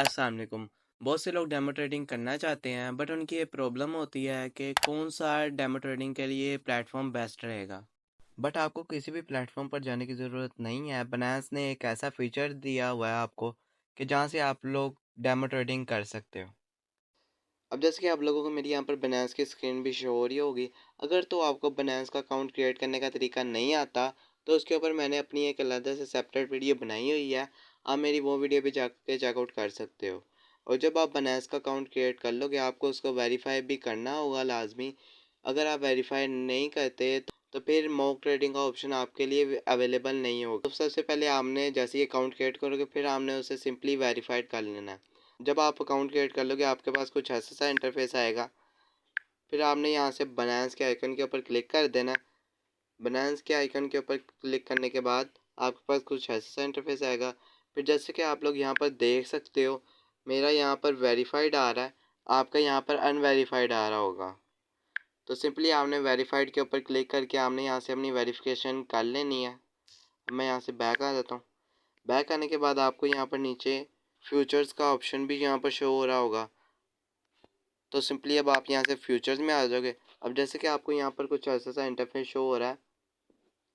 अस्सलाम वालेकुम। बहुत से लोग डेमो ट्रेडिंग करना चाहते हैं बट उनकी ये प्रॉब्लम होती है कि कौन सा डेमो ट्रेडिंग के लिए प्लेटफॉर्म बेस्ट रहेगा। बट आपको किसी भी प्लेटफॉर्म पर जाने की ज़रूरत नहीं है। बनास ने एक ऐसा फीचर दिया हुआ है आपको कि जहाँ से आप लोग डेमो ट्रेडिंग कर सकते हो। अब जैसे कि आप लोगों को मेरी यहाँ पर बनास की स्क्रीन भी शो हो रही होगी। अगर तो आपको बनास का अकाउंट क्रिएट करने का तरीका नहीं आता तो उसके ऊपर मैंने अपनी एक अलग से सेपरेट वीडियो बनाई हुई है। आप मेरी वो वीडियो भी जाके चेकआउट कर सकते हो। और जब आप बनास का अकाउंट क्रिएट कर लोगे आपको उसको वेरीफाई भी करना होगा लाजमी। अगर आप वेरीफाई नहीं करते तो फिर मॉक ट्रेडिंग का ऑप्शन आपके लिए अवेलेबल नहीं होगा। तो सबसे पहले आपने जैसे ही अकाउंट क्रिएट करोगे फिर आपने उसे सिंपली वेरीफाइड कर लेना है। जब आप अकाउंट क्रिएट कर लोगे आपके पास कुछ ऐसा सा इंटरफेस आएगा। फिर आपने यहाँ से बनास के आइकन के ऊपर क्लिक कर देना। बनास के आइकन के ऊपर क्लिक करने के बाद आपके पास कुछ ऐसा सा इंटरफेस आएगा। फिर जैसे कि आप लोग यहाँ पर देख सकते हो मेरा यहाँ पर वेरीफाइड आ रहा है, आपका यहाँ पर अनवेरीफाइड आ रहा होगा। तो सिंपली आपने वेरीफाइड के ऊपर क्लिक करके आपने यहाँ से अपनी वेरिफिकेशन कर लेनी है। अब मैं यहाँ से बैक आ जाता हूँ। बैक आने के बाद आपको यहाँ पर नीचे फ्यूचर्स का ऑप्शन भी यहाँ पर शो हो रहा होगा। तो सिंपली अब आप यहाँ से फ्यूचर्स में आ जाओगे। अब जैसे कि आपको यहाँ पर कुछ ऐसा सा इंटरफेस शो हो रहा है।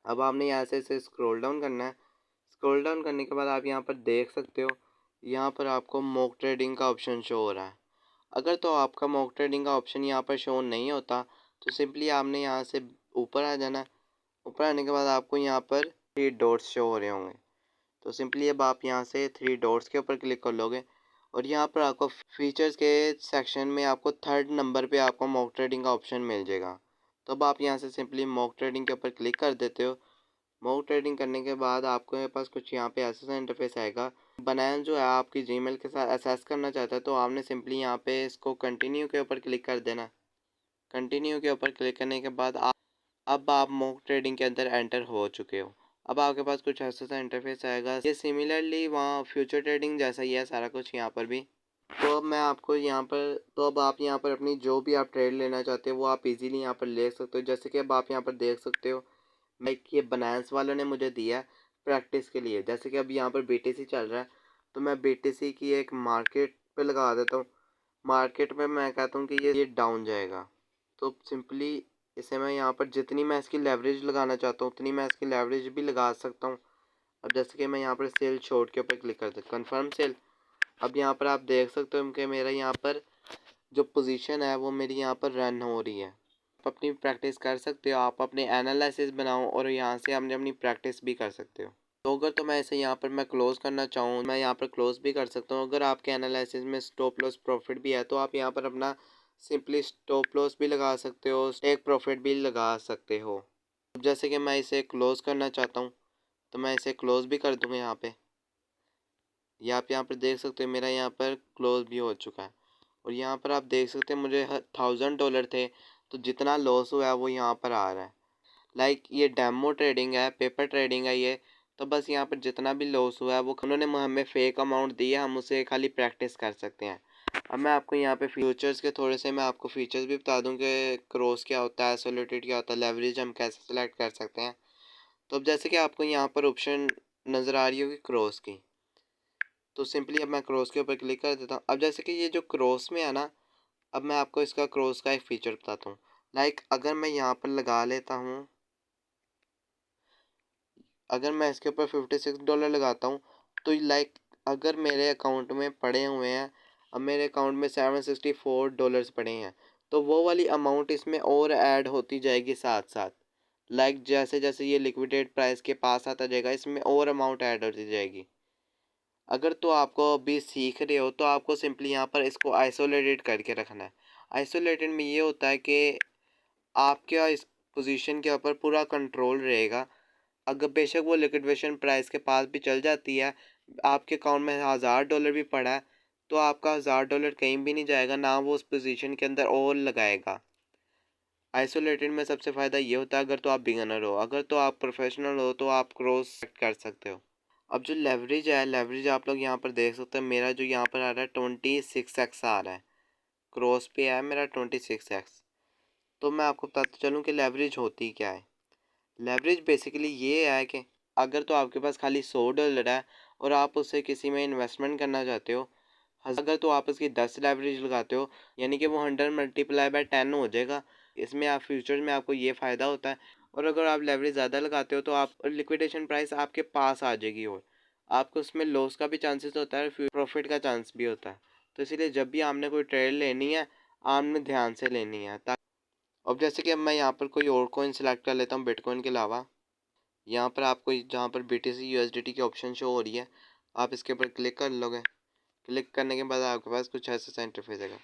अब आपने यहाँ से इसे स्क्रॉल डाउन करना है। स्क्रॉल डाउन करने के बाद आप यहाँ पर देख सकते हो यहाँ पर आपको मॉक ट्रेडिंग का ऑप्शन शो हो रहा है। अगर तो आपका मॉक ट्रेडिंग का ऑप्शन यहाँ पर शो नहीं होता तो सिंपली आपने यहाँ से ऊपर आ जाना है। ऊपर आने के बाद आपको यहाँ पर 3 डॉट्स शो हो रहे होंगे। तो सिंपली अब आप यहाँ से 3 डॉट्स के ऊपर क्लिक कर लोगे और यहाँ पर आपको फीचर्स के सेक्शन में आपको 3rd नंबर पे आपको मॉक ट्रेडिंग का ऑप्शन मिल जाएगा। तो अब आप यहाँ से सिंपली मॉक ट्रेडिंग के ऊपर क्लिक कर देते हो। मॉक ट्रेडिंग करने के बाद आपके पास कुछ यहाँ पे ऐसा सा इंटरफेस आएगा। बनाना जो है आपकी जीमेल के साथ एक्सेस करना चाहता है तो आपने सिंपली यहाँ पे इसको कंटिन्यू के ऊपर क्लिक कर देना। कंटिन्यू के ऊपर क्लिक करने के बाद अब आप मॉक ट्रेडिंग के अंदर एंटर हो चुके हो। अब आपके पास कुछ ऐसा सा इंटरफेस आएगा। ये सिमिलरली वहाँ फ्यूचर ट्रेडिंग जैसा ही है सारा कुछ यहाँ पर भी। तो अब मैं आपको यहाँ पर अब आप यहाँ पर अपनी जो भी आप ट्रेड लेना चाहते हो वो आप इजीली यहाँ पर ले सकते हो। जैसे कि अब आप यहाँ पर देख सकते हो मैं ये बनास वालों ने मुझे दिया है प्रैक्टिस के लिए। जैसे कि अब यहाँ पर BTC चल रहा है तो मैं BTC की एक मार्केट पे लगा देता हूँ। मार्केट में मैं कहता हूँ कि ये डाउन जाएगा तो सिंपली इसे मैं यहाँ पर जितनी मैं इसकी लेवरेज लगाना चाहता हूँ उतनी मैं इसकी लेवरेज भी लगा सकता हूँ। अब जैसे कि मैं यहाँ पर सेल शॉर्ट के ऊपर क्लिक करता हूँ कन्फर्म सेल। अब यहाँ पर आप देख सकते हो कि मेरा यहाँ पर जो पोजीशन है वो मेरी यहाँ पर रन हो रही है। आप अपनी प्रैक्टिस कर सकते हो, आप अपने एनालिसिस बनाओ और यहाँ से हमने अपनी प्रैक्टिस भी कर सकते हो। तो अगर तो मैं इसे यहाँ पर मैं क्लोज़ करना चाहूँ मैं यहाँ पर क्लोज़ भी कर सकता हूँ। अगर आपके एनालिसिस में स्टॉप लॉस प्रॉफिट भी है तो आप यहाँ पर अपना सिंपली स्टॉप लॉस भी लगा सकते हो, टेक प्रॉफिट भी लगा सकते हो। अब जैसे कि मैं इसे क्लोज़ करना चाहता हूँ तो मैं इसे क्लोज़ भी कर दूँगा यहाँ पे। ये आप यहाँ पर देख सकते हो मेरा यहाँ पर क्लोज़ भी हो चुका है। और यहाँ पर आप देख सकते हैं मुझे $1000 थे तो जितना लॉस हुआ है वो यहाँ पर आ रहा है। ये डेमो ट्रेडिंग है, पेपर ट्रेडिंग है ये। तो बस यहाँ पर जितना भी लॉस हुआ है वो उन्होंने हमें फेक अमाउंट दिया, हम उसे खाली प्रैक्टिस कर सकते हैं। अब मैं आपको यहाँ पे फ्यूचर्स के थोड़े से मैं आपको फीचर्स भी बता दूँ कि क्रॉस क्या होता है, आइसोलेटेड क्या होता है, लेवरेज हम कैसे सेलेक्ट कर सकते हैं। तो अब जैसे कि आपको यहाँ पर ऑप्शन नज़र आ रही होगी क्रॉस की। तो सिंपली अब मैं क्रॉस के ऊपर क्लिक कर देता हूँ। अब जैसे कि ये जो क्रॉस में है ना, अब मैं आपको इसका क्रॉस का एक फ़ीचर बताता हूँ। अगर मैं यहाँ पर लगा लेता हूँ, अगर मैं इसके ऊपर $56 लगाता हूँ तो अगर मेरे अकाउंट में पड़े हुए हैं, अब मेरे अकाउंट में $764 पड़े हैं तो वो वाली अमाउंट इसमें और ऐड होती जाएगी साथ साथ। जैसे जैसे ये लिक्विडेट प्राइस के पास आता जाएगा इसमें और अमाउंट ऐड होती जाएगी। अगर तो आपको अभी सीख रहे हो तो आपको सिंपली यहाँ पर इसको आइसोलेटेड करके रखना है। आइसोलेटेड में ये होता है कि आपके इस पोजीशन के ऊपर पूरा कंट्रोल रहेगा। अगर बेशक वो लिक्विडेशन प्राइस के पास भी चल जाती है, आपके अकाउंट में $1000 भी पड़ा है तो आपका $1000 कहीं भी नहीं जाएगा, ना वो उस पोजीशन के अंदर और लगाएगा। आइसोलेटेड में सबसे फ़ायदा ये होता है अगर तो आप बिगिनर हो, अगर तो आप प्रोफेशनल हो तो आप क्रॉस कर सकते हो। अब जो लेवरेज है, लेवरेज आप लोग यहाँ पर देख सकते हैं मेरा जो यहाँ पर आ रहा है 26x आ रहा है। क्रॉस पे है मेरा 26x। तो मैं आपको बताता चलूँ कि लेवरेज होती क्या है। लेवरेज बेसिकली ये है कि अगर तो आपके पास खाली $100 है और आप उससे किसी में इन्वेस्टमेंट करना चाहते हो, अगर तो आप इसकी 10 लेवरेज लगाते हो, यानी कि वो 100 मल्टीप्लाई बाय 10 हो जाएगा। इसमें आप फ्यूचर में आपको ये फ़ायदा होता है। और अगर आप लेवरेज ज़्यादा लगाते हो तो आप लिक्विडेशन प्राइस आपके पास आ जाएगी, और आपको उसमें लॉस का भी चांसेस होता है और प्रॉफिट का चांस भी होता है। तो इसीलिए जब भी आपने कोई ट्रेड लेनी है, आपने ध्यान से लेनी है। अब जैसे कि अब मैं यहाँ पर कोई और कॉइन सेलेक्ट कर लेता हूँ बिटकॉइन के अलावा। यहाँ पर आपको जहाँ पर BTC USDT की ऑप्शन शो हो रही है, आप इसके ऊपर क्लिक कर लोगे। क्लिक करने के बाद आपके पास कुछ ऐसा सा इंटरफेस आएगा।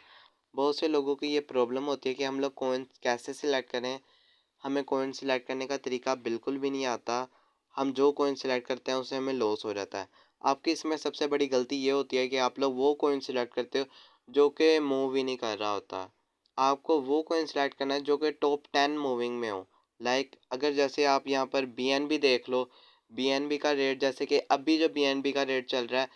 बहुत से लोगों की ये प्रॉब्लम होती है कि हम लोग कॉइन कैसे सिलेक्ट करें। हमें कॉइन सिलेक्ट करने का तरीका बिल्कुल भी नहीं आता। हम जो कॉइन सिलेक्ट करते हैं उससे हमें लॉस हो जाता है। आपकी इसमें सबसे बड़ी गलती ये होती है कि आप लोग वो कॉइन सिलेक्ट करते हो जो कि मूव ही नहीं कर रहा होता। आपको वो कॉइन सिलेक्ट करना है जो कि टॉप 10 मूविंग में हो। लाइक अगर जैसे आप यहाँ पर BNB देख लो। BNB का रेट, जैसे कि अभी जो BNB का रेट चल रहा है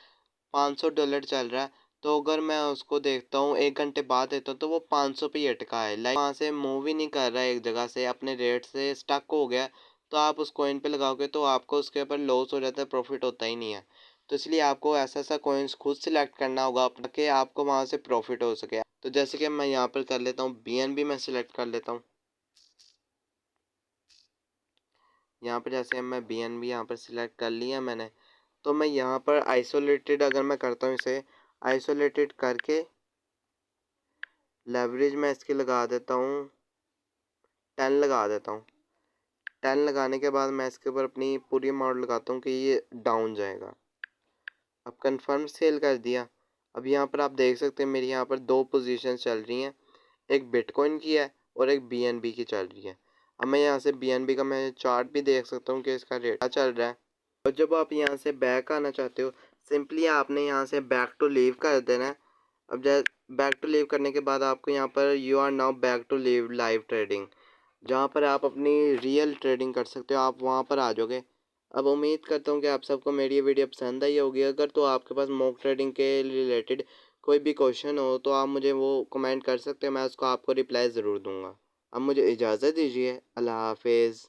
$500 चल रहा है। तो अगर मैं उसको देखता हूँ 1 घंटे बाद देखता हूँ तो वो 500 पे ही अटका है। लाइक वहाँ से मूव ही नहीं कर रहा है, एक जगह से अपने रेट से स्टक हो गया। तो आप उस कॉइन पे लगाओगे तो आपको उसके ऊपर लॉस हो जाता है, प्रॉफिट होता ही नहीं है। तो इसलिए आपको ऐसा ऐसा कॉइन्स खुद सिलेक्ट करना होगा ताकि आपको वहाँ से प्रॉफिट हो सके। तो जैसे कि मैं यहाँ पर कर लेता हूँ BNB में सिलेक्ट कर लेता हूँ। यहाँ पर जैसे मैं BNB यहाँ पर सिलेक्ट कर लिया मैंने, तो मैं यहाँ पर आइसोलेटेड अगर मैं करता हूँ, इसे आइसोलेटेड करके लेवरेज मैं इसकी लगा देता हूँ 10 लगा देता हूँ। 10 लगाने के बाद मैं इसके ऊपर अपनी पूरी अमाउंट लगाता हूँ कि ये डाउन जाएगा। अब कंफर्म सेल कर दिया। अब यहाँ पर आप देख सकते हैं मेरी यहाँ पर 2 पोजीशन चल रही हैं, एक बिटकॉइन की है और एक BNB की चल रही है। अब मैं यहाँ से BNB का मैं चार्ट भी देख सकता हूँ कि इसका रेट क्या चल रहा है। और जब आप यहाँ से बैक आना चाहते हो, सिंपली आपने यहाँ से बैक टू लीव कर देना है। अब बैक टू लीव करने के बाद आपको यहाँ पर you are now back to live live trading, जहाँ पर आप अपनी रियल ट्रेडिंग कर सकते हो, आप वहाँ पर आ जाओगे। अब उम्मीद करता हूँ कि आप सबको मेरी ये वीडियो पसंद आई होगी। अगर तो आपके पास मॉक ट्रेडिंग के रिलेटेड कोई भी क्वेश्चन हो तो आप मुझे वो कमेंट कर सकते हैं, मैं उसको आपको रिप्लाई ज़रूर दूँगा। अब मुझे इजाज़त दीजिए। अल्लाह हाफिज़।